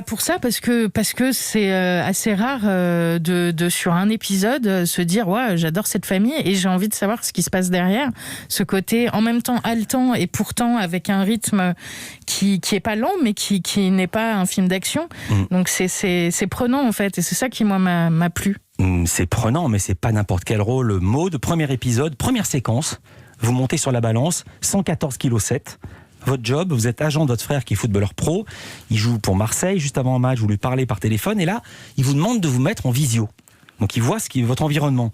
Pour ça, parce que c'est assez rare de sur un épisode se dire ouais, j'adore cette famille et j'ai envie de savoir ce qui se passe derrière. Ce côté en même temps haletant et pourtant avec un rythme qui est pas lent mais qui n'est pas un film d'action. Donc c'est prenant en fait et c'est ça qui moi m'a plu. C'est prenant mais c'est pas n'importe quel rôle. Maud, premier épisode, première séquence, vous montez sur la balance, 114,7 kg. Votre job, vous êtes agent de votre frère qui est footballeur pro, il joue pour Marseille, juste avant un match, vous lui parlez par téléphone, et là, il vous demande de vous mettre en visio. Donc il voit ce qui est votre environnement.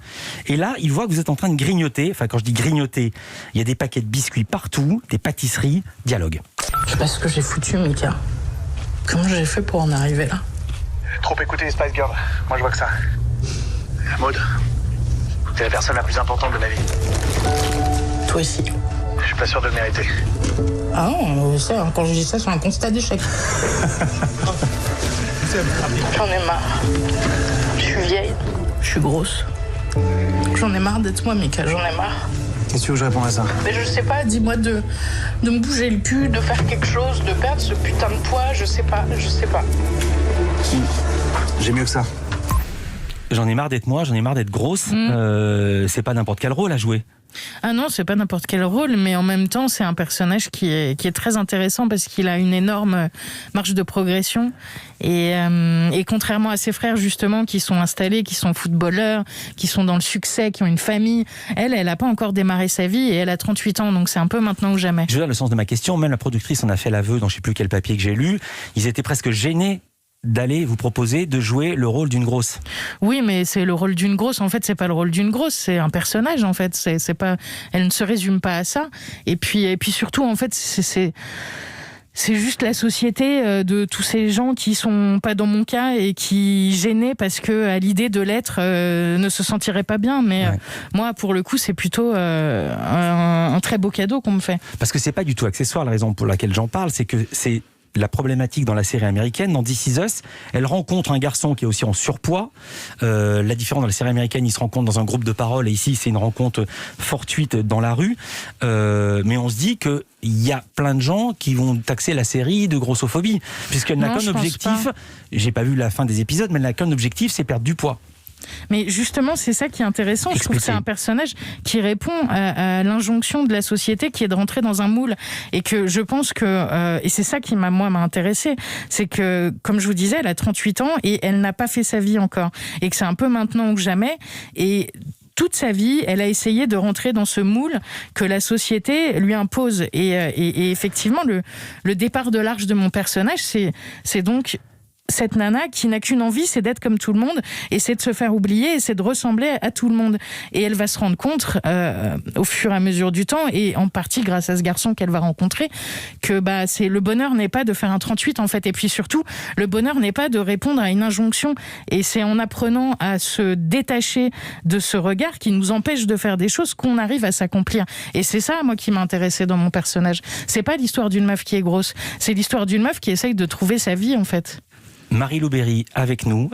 Et là, il voit que vous êtes en train de grignoter, enfin quand je dis grignoter, il y a des paquets de biscuits partout, des pâtisseries, dialogue. Je sais pas ce que j'ai foutu, Mika. Comment j'ai fait pour en arriver là? Trop écouter les Spice Girls, moi je vois que ça. Maud, t'es la personne la plus importante de ma vie. Toi aussi. Je suis pas sûr de le mériter. Ah non, ça, quand je dis ça, c'est un constat d'échec. J'en ai marre. Je suis vieille. Je suis grosse. J'en ai marre d'être moi, Mika, j'en ai marre. Qu'est-ce que tu veux que je réponde à ça? Mais je sais pas, dis-moi de me bouger le cul, de faire quelque chose, de perdre ce putain de poids, je sais pas. J'ai mieux que ça. J'en ai marre d'être moi, j'en ai marre d'être grosse. C'est pas n'importe quel rôle à jouer. Ah non, c'est pas n'importe quel rôle, mais en même temps, c'est un personnage qui est très intéressant parce qu'il a une énorme marge de progression. Et contrairement à ses frères, justement, qui sont installés, qui sont footballeurs, qui sont dans le succès, qui ont une famille, elle a pas encore démarré sa vie et elle a 38 ans, donc c'est un peu maintenant ou jamais. Je veux dire le sens de ma question, même la productrice en a fait l'aveu dans je sais plus quel papier que j'ai lu, ils étaient presque gênés d'aller vous proposer de jouer le rôle d'une grosse. Oui, mais c'est le rôle d'une grosse. En fait, c'est pas le rôle d'une grosse, c'est un personnage. En fait, c'est pas. Elle ne se résume pas à ça. Et puis surtout, en fait, c'est juste la société de tous ces gens qui sont pas dans mon cas et qui gênaient parce que à l'idée de l'être ne se sentiraient pas bien. Mais moi, pour le coup, c'est plutôt un très beau cadeau qu'on me fait. Parce que c'est pas du tout accessoire. La raison pour laquelle j'en parle, c'est que c'est la problématique dans la série américaine, dans This Is Us, elle rencontre un garçon qui est aussi en surpoids. La différence dans la série américaine, il se rencontre dans un groupe de parole et ici c'est une rencontre fortuite dans la rue. Mais on se dit que il y a plein de gens qui vont taxer la série de grossophobie, puisqu'elle n'a qu'un objectif. J'ai pas vu la fin des épisodes, mais elle n'a qu'un objectif, c'est perdre du poids. Mais justement, c'est ça qui est intéressant. Je trouve que c'est un personnage qui répond à l'injonction de la société qui est de rentrer dans un moule. Et que je pense que, et c'est ça qui m'a intéressée, c'est que, comme je vous disais, elle a 38 ans et elle n'a pas fait sa vie encore. Et que c'est un peu maintenant ou jamais. Et toute sa vie, elle a essayé de rentrer dans ce moule que la société lui impose. Et effectivement, le départ de l'arche de mon personnage, c'est donc cette nana qui n'a qu'une envie, c'est d'être comme tout le monde et c'est de se faire oublier et c'est de ressembler à tout le monde. Et elle va se rendre compte au fur et à mesure du temps et en partie grâce à ce garçon qu'elle va rencontrer que le bonheur n'est pas de faire un 38 en fait. Et puis surtout, le bonheur n'est pas de répondre à une injonction. Et c'est en apprenant à se détacher de ce regard qui nous empêche de faire des choses qu'on arrive à s'accomplir. Et c'est ça, moi, qui m'a intéressée dans mon personnage. C'est pas l'histoire d'une meuf qui est grosse, c'est l'histoire d'une meuf qui essaye de trouver sa vie en fait. Marie-Lou Berry avec nous.